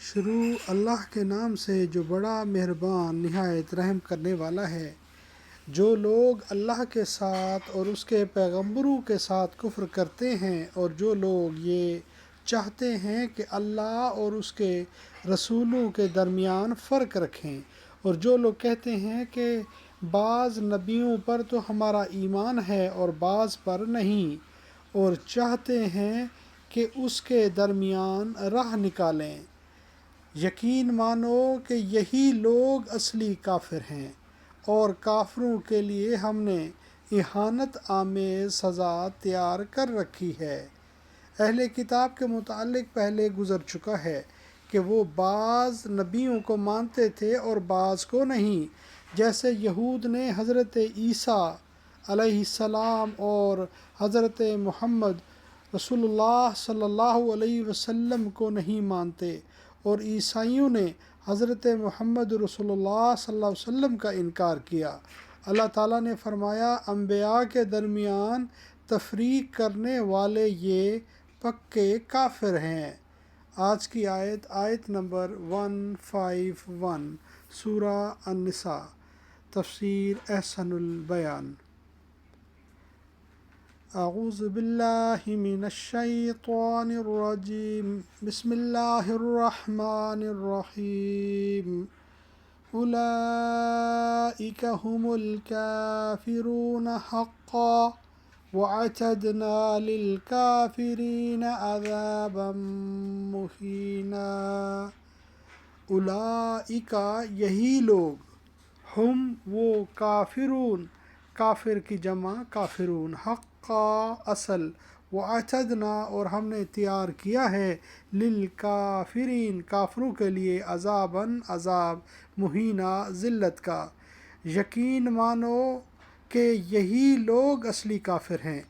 شروع اللہ کے نام سے جو بڑا مہربان نہایت رحم کرنے والا ہے۔ جو لوگ اللہ کے ساتھ اور اس کے پیغمبروں کے ساتھ کفر کرتے ہیں، اور جو لوگ یہ چاہتے ہیں کہ اللہ اور اس کے رسولوں کے درمیان فرق رکھیں، اور جو لوگ کہتے ہیں کہ بعض نبیوں پر تو ہمارا ایمان ہے اور بعض پر نہیں، اور چاہتے ہیں کہ اس کے درمیان راہ نکالیں، یقین مانو کہ یہی لوگ اصلی کافر ہیں، اور کافروں کے لیے ہم نے اہانت آمیز سزا تیار کر رکھی ہے۔ اہل کتاب کے متعلق پہلے گزر چکا ہے کہ وہ بعض نبیوں کو مانتے تھے اور بعض کو نہیں، جیسے یہود نے حضرت عیسیٰ علیہ السلام اور حضرت محمد رسول اللہ صلی اللہ علیہ وسلم کو نہیں مانتے، اور عیسائیوں نے حضرت محمد رسول اللہ صلی اللہ علیہ وسلم کا انکار کیا۔ اللہ تعالیٰ نے فرمایا، انبیاء کے درمیان تفریق کرنے والے یہ پکے کافر ہیں۔ آج کی آیت نمبر 151، سورہ النساء، تفسیر احسن البیان۔ اعوذ باللہ من الشیطان الرجیم، بسم اللہ الرحمن الرحیم۔ اولئک هم الکافرون حقا وَأَعْتَدْنَا لِلْكَافِرِينَ عَذَابًا مُّهِينًا۔ اولئک یہی لوگ، ہم وہ کافرون، کافر کی جمع کافرون، حقا اصل، وَأَعْتَدْنَا اور ہم نے تیار کیا ہے، للکافرین کافروں کے لیے، عذاباً عذاب، مہینہ ذلت کا۔ یقین مانو کہ یہی لوگ اصلی کافر ہیں،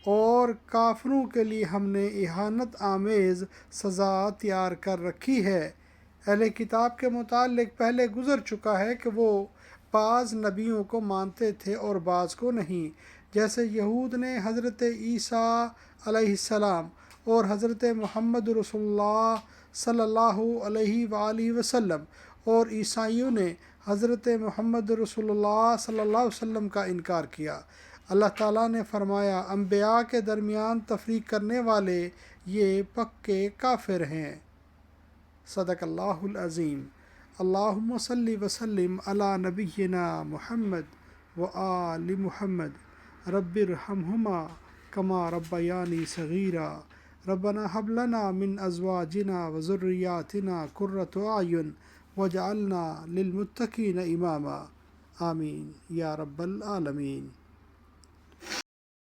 اور کافروں کے لیے ہم نے اہانت آمیز سزا تیار کر رکھی ہے۔ اہل کتاب کے متعلق پہلے گزر چکا ہے کہ وہ بعض نبیوں کو مانتے تھے اور بعض کو نہیں، جیسے یہود نے حضرت عیسیٰ علیہ السلام اور حضرت محمد رسول اللہ صلی اللہ علیہ وآلہ وسلم، اور عیسائیوں نے حضرت محمد رسول اللہ صلی اللہ علیہ وسلم کا انکار کیا۔ اللہ تعالیٰ نے فرمایا، انبیاء کے درمیان تفریق کرنے والے یہ پکے کافر ہیں۔ صدق اللہ العظیم۔ اللہم صلی وسلم علی نبینا محمد وآل محمد، رب ارحمہما کما ربیانی صغیرا، ربنا ھب لنا من ازواجنا وذریاتنا قرۃ اعین واجعلنا للمتقین اماما، آمین یا رب العالمین۔